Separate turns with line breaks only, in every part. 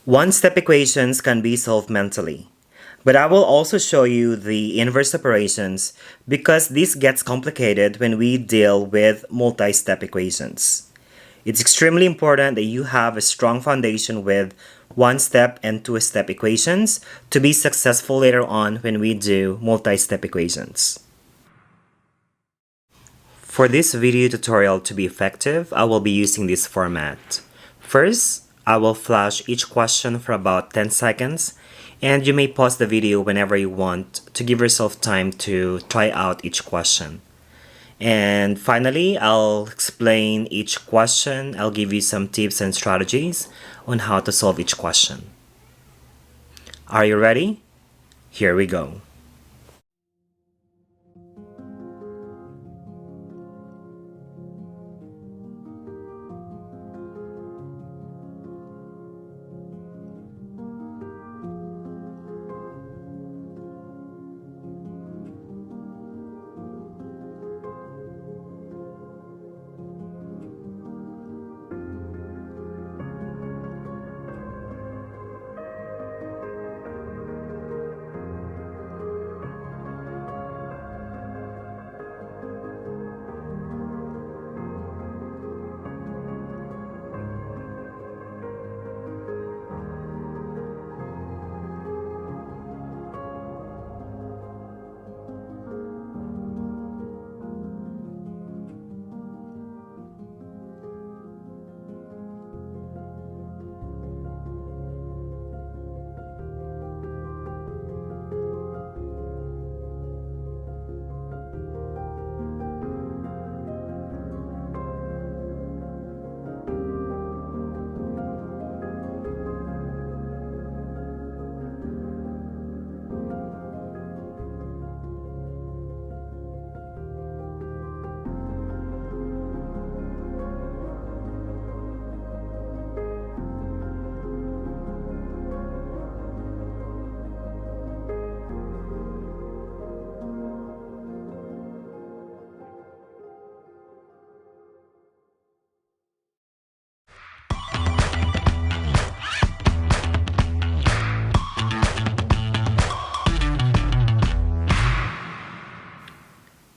One-step equations can be solved mentally, but I will also show you the inverse operations because this gets complicated when we deal with multi-step equations. It's extremely important that you have a strong foundation with one-step and two-step equations to be successful later on when we do multi-step equations. For this video tutorial to be effective, I will be using this format. First, I will flash each question for about 10 seconds, and you may pause the video whenever you want to give yourself time to try out each question. And finally, I'll explain each question. I'll give you some tips and strategies on how to solve each question. Are you ready? Here we go.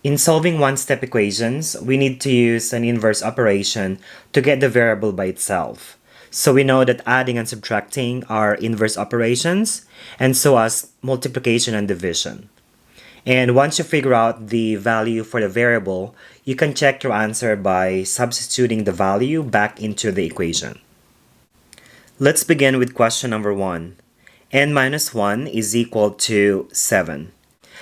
In solving one-step equations, we need to use an inverse operation to get the variable by itself. So we know that adding and subtracting are inverse operations, and so as multiplication and division. And once you figure out the value for the variable, you can check your answer by substituting the value back into the equation. Let's begin with question number 1. n minus 1 is equal to 7.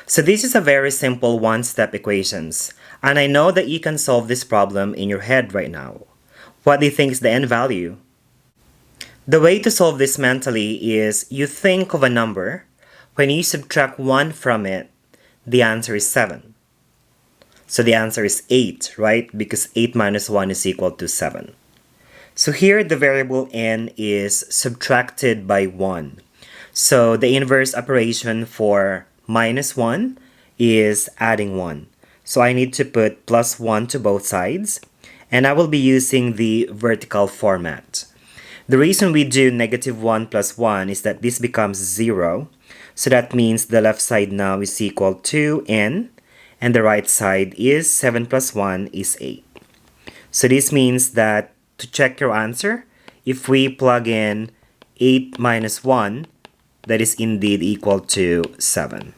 So this is a very simple one-step equations, and I know that you can solve this problem in your head right now. What do you think is the n value? The way to solve this mentally is you think of a number. When you subtract 1 from it, the answer is 7. So the answer is 8, right? Because 8 minus 1 is equal to 7. So here the variable n is subtracted by 1. So the inverse operation for minus 1 is adding 1. So I need to put plus 1 to both sides, and I will be using the vertical format. The reason we do negative 1 plus 1 is that this becomes 0. So that means the left side now is equal to n, and the right side is 7 plus 1 is 8. So this means that to check your answer, if we plug in 8 minus 1, that is indeed equal to 7.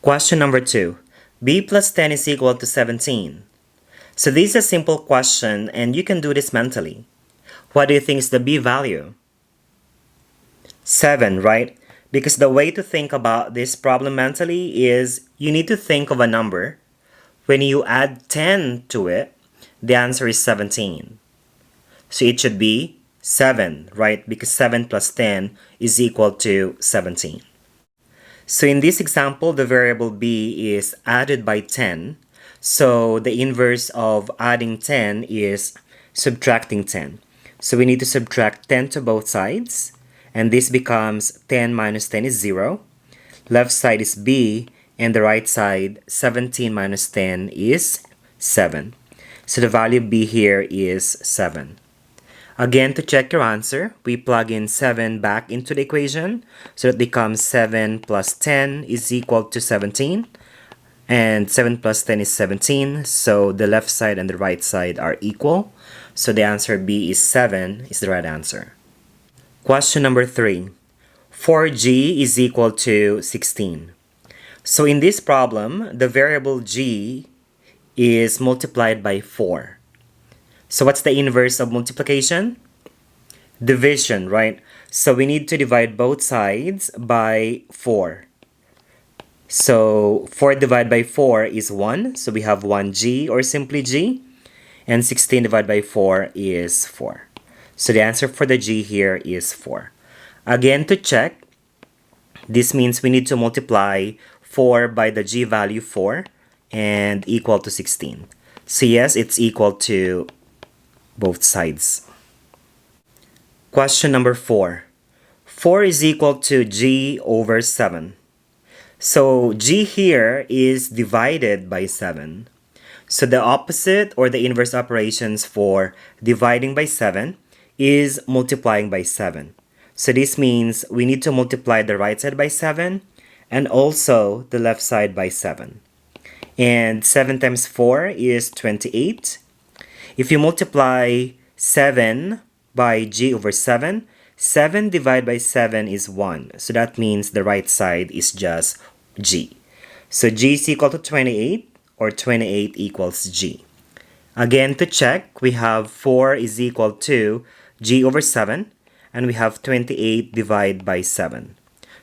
Question number 2. b plus 10 is equal to 17. So this is a simple question and you can do this mentally. What do you think is the b value? 7, right? Because the way to think about this problem mentally is you need to think of a number. When you add 10 to it, the answer is 17. So it should be 7, right? Because 7 plus 10 is equal to 17. So in this example, the variable b is added by 10. So the inverse of adding 10 is subtracting 10. So we need to subtract 10 to both sides. And this becomes 10 minus 10 is 0. Left side is b, and the right side, 17 minus 10 is 7. So the value b here is 7. Again, to check your answer, we plug in 7 back into the equation. So it becomes 7 plus 10 is equal to 17. And 7 plus 10 is 17. So the left side and the right side are equal. So the answer B is 7 is the right answer. Question number 3. 4g is equal to 16. So in this problem, the variable g is multiplied by 4. So what's the inverse of multiplication? Division, right? So we need to divide both sides by 4. So 4 divided by 4 is 1. So we have 1g or simply g. And 16 divided by 4 is 4. So the answer for the g here is 4. Again, to check, this means we need to multiply 4 by the g value 4 and equal to 16. So yes, it's equal to both sides. Question number 4. 4 is equal to g over 7. So g here is divided by 7. So the opposite or the inverse operations for dividing by 7 is multiplying by 7. So this means we need to multiply the right side by 7 and also the left side by 7. And 7 times 4 is 28. If you multiply 7 by g over 7, 7 divided by 7 is 1. So that means the right side is just g. So g is equal to 28 or 28 equals g. Again, to check, we have 4 is equal to g over 7 and we have 28 divided by 7.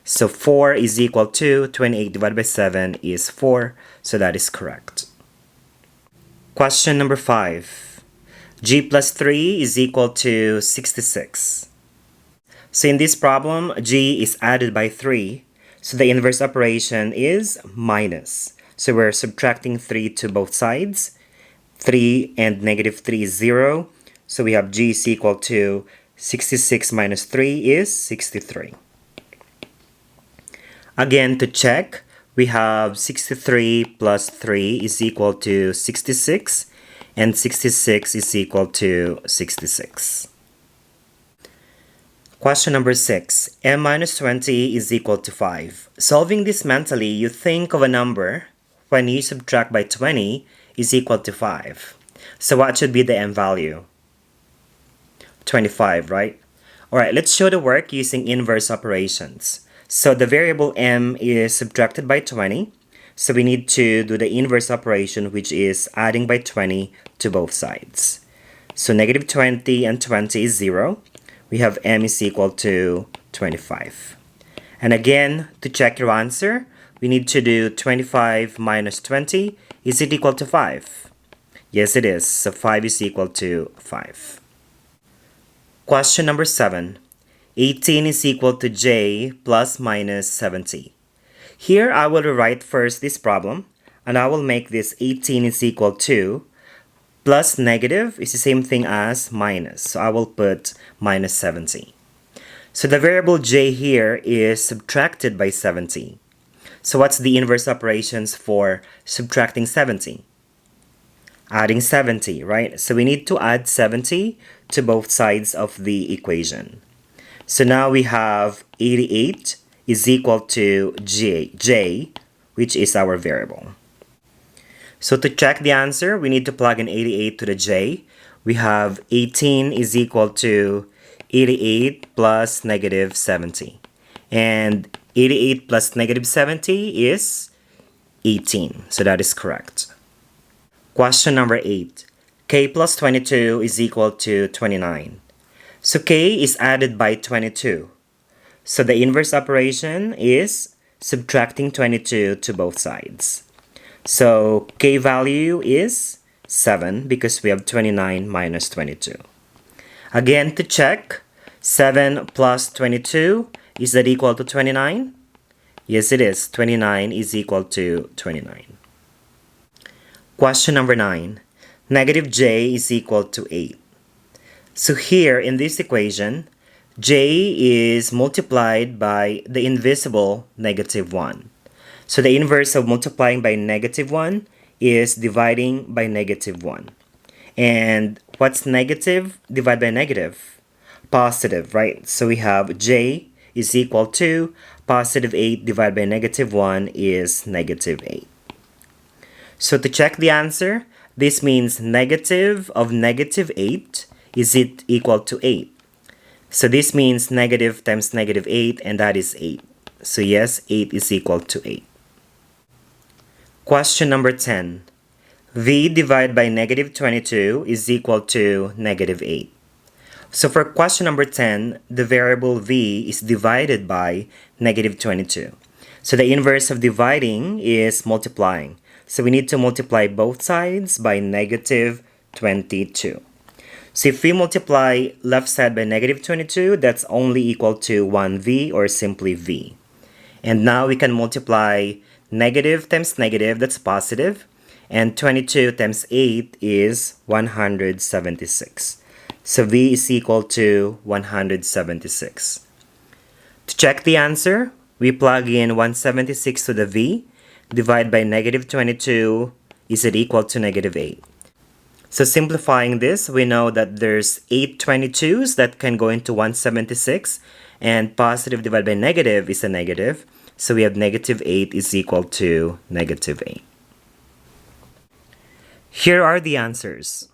So 4 is equal to 28 divided by 7 is 4. So that is correct. Question number 5. G plus 3 is equal to 66. So in this problem, g is added by 3. So the inverse operation is minus. So we're subtracting 3 to both sides. 3 and negative 3 is 0. So we have g is equal to 66 minus 3 is 63. Again, to check, we have 63 plus 3 is equal to 66, and 66 is equal to 66. Question number 6. M minus 20 is equal to 5. Solving this mentally, you think of a number when you subtract by 20 is equal to 5. So what should be the M value? 25, right? Alright, let's show the work using inverse operations. So the variable m is subtracted by 20. So we need to do the inverse operation, which is adding by 20 to both sides. So negative 20 and 20 is 0. We have m is equal to 25. And again, to check your answer, we need to do 25 minus 20. Is it equal to 5? Yes, it is. So 5 is equal to 5. Question number 7. 18 is equal to j plus minus 70. Here I will rewrite first this problem, and I will make this 18 is equal to plus negative is the same thing as minus. So I will put minus 70. So the variable j here is subtracted by 70. So what's the inverse operations for subtracting 70? Adding 70, right? So we need to add 70 to both sides of the equation. So now we have 88 is equal to j, which is our variable. So to check the answer, we need to plug in 88 to the j. We have 18 is equal to 88 plus negative 70. And 88 plus negative 70 is 18. So that is correct. Question number 8. K plus 22 is equal to 29. So k is added by 22. So the inverse operation is subtracting 22 to both sides. So k value is 7 because we have 29 minus 22. Again, to check, 7 plus 22, is that equal to 29? Yes, it is. 29 is equal to 29. Question number 9. Negative j is equal to 8. So here in this equation, j is multiplied by the invisible negative 1. So the inverse of multiplying by negative 1 is dividing by negative 1. And What's negative divided by negative? Positive, right? So we have j is equal to positive 8 divided by negative 1 is negative 8. So to check the answer, this means negative of negative 8 is it equal to 8. So this means negative times negative 8, and that is 8. So yes, 8 is equal to 8. Question number 10. V divided by negative 22 is equal to negative 8. So for question number 10, the variable v is divided by negative 22. So the inverse of dividing is multiplying. So we need to multiply both sides by negative 22. So if we multiply left side by negative 22, that's only equal to 1v, or simply v. And now we can multiply negative times negative, that's positive. And 22 times 8 is 176. So v is equal to 176. To check the answer, we plug in 176 to the v, divide by negative 22, is it equal to negative 8. So simplifying this, we know that there's 8 22s that can go into 176, and positive divided by negative is a negative. So we have negative 8 is equal to negative 8. Here are the answers.